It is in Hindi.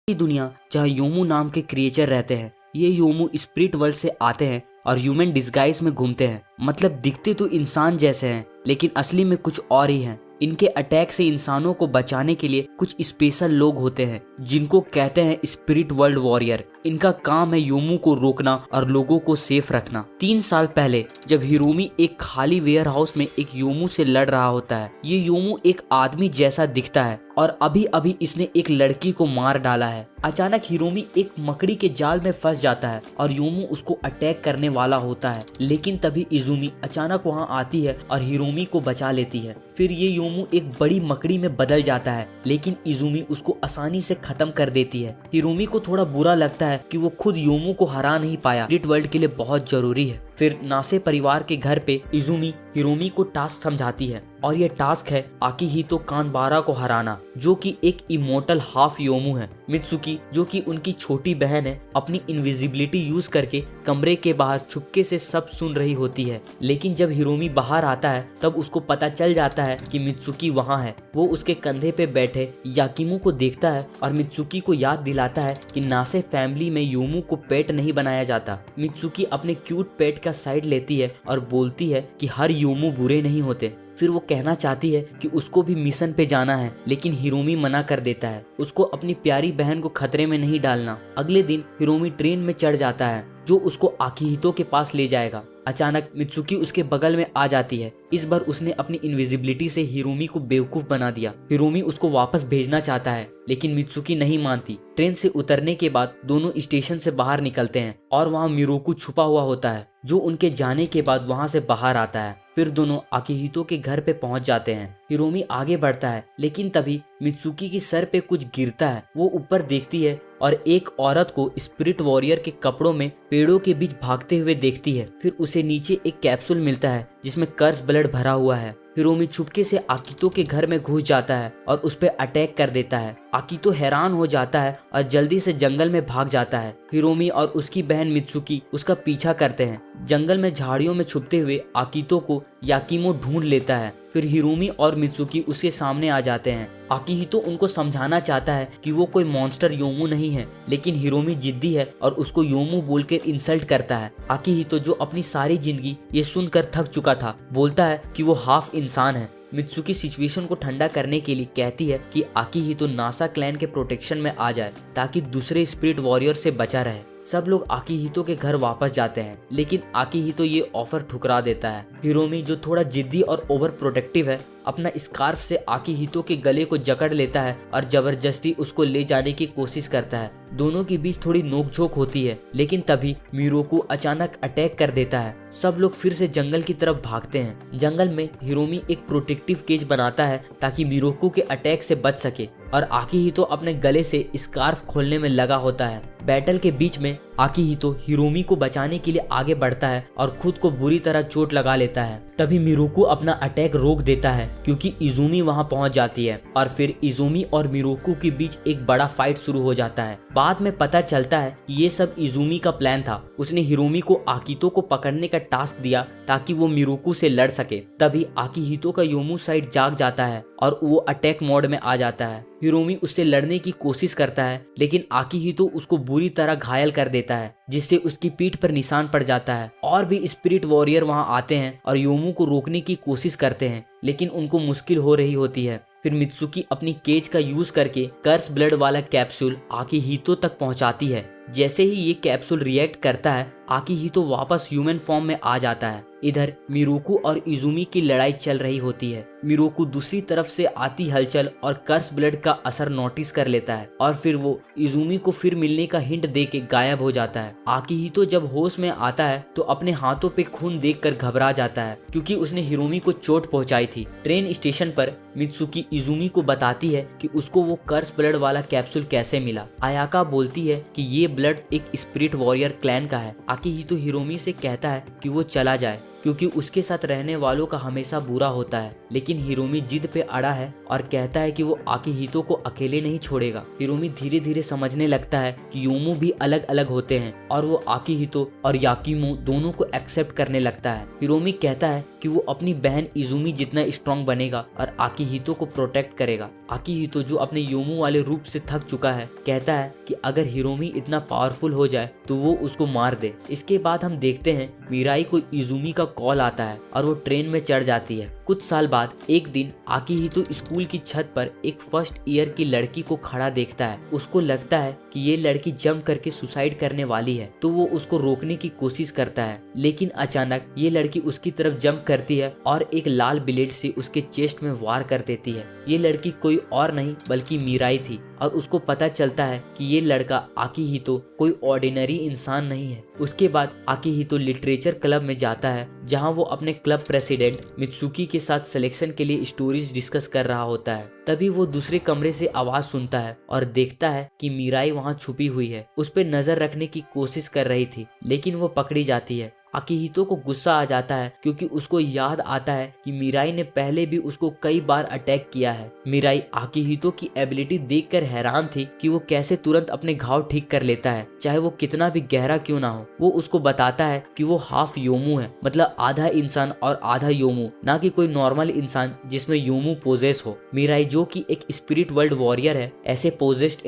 ऐसी दुनिया जहाँ योमू नाम के क्रिएचर रहते हैं। ये योमू स्पिरिट वर्ल्ड से आते हैं और ह्यूमन डिस्गाइज में घूमते हैं। मतलब दिखते तो इंसान जैसे हैं लेकिन असली में कुछ और ही हैं। इनके अटैक से इंसानों को बचाने के लिए कुछ स्पेशल लोग होते हैं जिनको कहते हैं स्पिरिट वर्ल्ड वॉरियर। इनका काम है योमू को रोकना और लोगों को सेफ रखना। 3 साल पहले जब हिरोमी एक खाली वेयर हाउस में एक योमू से लड़ रहा होता है। ये योमू एक आदमी जैसा दिखता है और अभी अभी इसने एक लड़की को मार डाला है। अचानक हिरोमी एक मकड़ी के जाल में फंस जाता है और योमू उसको अटैक करने वाला होता है, लेकिन तभी इजुमी अचानक वहां आती है और हिरोमी को बचा लेती है। फिर ये योमू एक बड़ी मकड़ी में बदल जाता है, लेकिन इजुमी उसको आसानी से खत्म कर देती है। हिरोमी को थोड़ा बुरा लगता है कि वो खुद योमू को हरा नहीं पाया। स्पिरिट वर्ल्ड के लिए बहुत जरूरी है। फिर नासे परिवार के घर पे इजुमी हिरोमी को टास्क समझाती है और ये टास्क है आकिहितो कानबारा को हराना, जो कि एक इमोर्टल हाफ योमू है। मित्सुकी जो कि उनकी छोटी बहन है, अपनी इनविजिबिलिटी यूज करके कमरे के बाहर चुपके से सब सुन रही होती है, लेकिन जब हिरोमी बाहर आता है तब उसको पता चल जाता है कि मित्सुकी वहाँ है। वो उसके कंधे पे बैठे याकिमो को देखता है और मित्सुकी को याद दिलाता है कि नासे फैमिली में योमू को पेट नहीं बनाया जाता। मित्सुकी अपने क्यूट पेट का साइड लेती है और बोलती है कि हर योमू बुरे नहीं होते। फिर वो कहना चाहती है कि उसको भी मिशन पे जाना है, लेकिन हिरोमी मना कर देता है। उसको अपनी प्यारी बहन को खतरे में नहीं डालना। अगले दिन हिरोमी ट्रेन में चढ़ जाता है जो उसको आकिहितो के पास ले जाएगा। अचानक मित्सुकी उसके बगल में आ जाती है। इस बार उसने अपनी इनविजिबिलिटी से हिरोमी को बेवकूफ बना दिया। हिरोमी उसको वापस भेजना चाहता है, लेकिन मित्सुकी नहीं मानती। ट्रेन से उतरने के बाद दोनों स्टेशन से बाहर निकलते हैं और वहाँ मिरोकू छुपा हुआ होता है, जो उनके जाने के बाद वहाँ से बाहर आता है। फिर दोनों आकिहितो के घर पे पहुंच जाते हैं। हिरोमी आगे बढ़ता है, लेकिन तभी मित्सुकी की सर पे कुछ गिरता है। वो ऊपर देखती है और एक औरत को स्पिरिट वॉरियर के कपड़ों में पेड़ों के बीच भागते हुए देखती है। फिर उसे नीचे एक कैप्सूल मिलता है जिसमें कर्स ब्लड भरा हुआ है। हिरोमी चुपके से आकितो के घर में घुस जाता है और उस पर अटैक कर देता है। आकितो हैरान हो जाता है और जल्दी से जंगल में भाग जाता है। हिरोमी और उसकी बहन मित्सुकी उसका पीछा करते हैं। जंगल में झाड़ियों में छुपते हुए आकितो को याकिमो ढूंढ लेता है। फिर हिरोमी और मित्सुकी उसके सामने आ जाते हैं। आकिहितो उनको समझाना चाहता है कि वो कोई मॉन्स्टर योमू नहीं है, लेकिन हिरोमी जिद्दी है और उसको योमू बोलकर इंसल्ट करता है। आकिहितो जो अपनी सारी जिंदगी ये सुनकर थक चुका था, बोलता है कि वो हाफ इंसान है। मित्सुकी सिचुएशन को ठंडा करने के लिए कहती है कि आकिहितो नासा क्लैन के प्रोटेक्शन में आ जाए ताकि दूसरे स्पिरिट वॉरियर से बचा रहे। सब लोग आकिहितो के घर वापस जाते हैं, लेकिन आकिहितो ये ऑफर ठुकरा देता है। हिरोमी जो थोड़ा जिद्दी और ओवर प्रोटेक्टिव है, अपना स्कार्फ से आकिहितो के गले को जकड़ लेता है और जबरदस्ती उसको ले जाने की कोशिश करता है। दोनों के बीच थोड़ी नोकझोंक होती है, लेकिन तभी मिरोकू अचानक अटैक कर देता है। सब लोग फिर से जंगल की तरफ भागते हैं। जंगल में हिरोमी एक प्रोटेक्टिव केज बनाता है ताकि मिरोकू के अटैक से बच सके, और आकिहितो अपने गले से स्कार्फ खोलने में लगा होता है। बैटल के बीच में आकिहितो हिरोमी को बचाने के लिए आगे बढ़ता है और खुद को बुरी तरह चोट लगा लेता है। तभी मिरोकू अपना अटैक रोक देता है क्योंकि इजुमी वहां पहुंच जाती है, और फिर इजुमी और मिरोकू के बीच एक बड़ा फाइट शुरू हो जाता है। बाद में पता चलता है कि ये सब इजुमी का प्लान था। उसने हिरोमी को आकितो को पकड़ने का टास्क दिया ताकि वो मिरोकू से लड़ सके। तभी आकिहितो का योमू साइड जाग जाता है और वो अटैक मोड में आ जाता है। हिरोमी उससे लड़ने की कोशिश करता है, लेकिन आकिहितो उसको बुरी तरह घायल कर देता है, जिससे उसकी पीठ पर निशान पड़ जाता है। और भी स्पिरिट वॉरियर वहां आते हैं और योमू को रोकने की कोशिश करते हैं, लेकिन उनको मुश्किल हो रही होती है। फिर मित्सुकी अपनी केज का यूज करके कर्स ब्लड वाला कैप्सूल आकिहितो तक पहुंचाती है। जैसे ही ये कैप्सूल रिएक्ट करता है, आकिहितो वापस ह्यूमन फॉर्म में आ जाता है। इधर मिरोकू और इजुमी की लड़ाई चल रही होती है। मिरोकू दूसरी तरफ से आती हलचल और कर्स ब्लड का असर नोटिस कर लेता है, और फिर वो इजुमी को फिर मिलने का हिंट दे के गायब हो जाता है। आकिहितो जब होश में आता है तो अपने हाथों पे खून देखकर घबरा जाता है, क्योंकि उसने हिरोमी को चोट पहुंचाई थी। ट्रेन स्टेशन पर मित्सुकी इजुमी को बताती है कि उसको वो कर्स ब्लड वाला कैप्सूल कैसे मिला। आयाका बोलती है कि ये ब्लड एक स्पिरिट वॉरियर क्लैन का है। आकिहितो हिरोमी से कहता है कि वो चला जाए, क्योंकि उसके साथ रहने वालों का हमेशा बुरा होता है। लेकिन हिरोमी जिद पे अड़ा है और कहता है कि वो आकिहितो को अकेले नहीं छोड़ेगा। हिरोमी धीरे धीरे समझने लगता है कि योमू भी अलग अलग होते हैं और वो आकिहितो और याकिमो दोनों को एक्सेप्ट करने लगता है। हिरोमी कहता है कि वो अपनी बहन इजुमी जितना स्ट्रांग बनेगा और आकिहितो को प्रोटेक्ट करेगा। आकिहितो जो अपने योमू वाले रूप से थक चुका है कहता है कि अगर हिरोमी इतना पावरफुल हो जाए तो वो उसको मार दे। इसके बाद हम देखते हैं मिराई को इजुमी का कॉल आता है और वो ट्रेन में चढ़ जाती है। कुछ साल बाद एक दिन आकिहितो स्कूल की छत पर एक फर्स्ट ईयर की लड़की को खड़ा देखता है। उसको लगता है कि ये लड़की जंप करके सुसाइड करने वाली है, तो वो उसको रोकने की कोशिश करता है। लेकिन अचानक ये लड़की उसकी तरफ जंप करती है और एक लाल ब्लेड से उसके चेस्ट में वार कर देती है। ये लड़की कोई और नहीं बल्कि मिराई थी और उसको पता चलता है कि ये लड़का आकिहितो कोई ऑर्डिनरी इंसान नहीं है। उसके बाद आकिहितो लिटरेचर क्लब में जाता है जहां वो अपने क्लब प्रेसिडेंट मित्सुकी के साथ सिलेक्शन के लिए स्टोरीज डिस्कस कर रहा होता है। तभी वो दूसरे कमरे से आवाज सुनता है और देखता है कि मिराई वहां छुपी हुई है। उस पर नजर रखने की कोशिश कर रही थी लेकिन वो पकड़ी जाती है। आकिहितो को गुस्सा आ जाता है क्योंकि उसको याद आता है कि मिराई ने पहले भी उसको कई बार अटैक किया है। मिराई आकिहितो की एबिलिटी देखकर हैरान थी कि वो कैसे तुरंत अपने घाव ठीक कर लेता है, चाहे वो कितना भी गहरा क्यों ना हो। वो उसको बताता है कि वो हाफ योमू है, मतलब आधा इंसान और आधा योमू, ना कि कोई नॉर्मल इंसान जिसमें योमू पोजेस हो। मिराई जो कि एक स्पिरिट वर्ल्ड वॉरियर है, ऐसे पोजेस्ड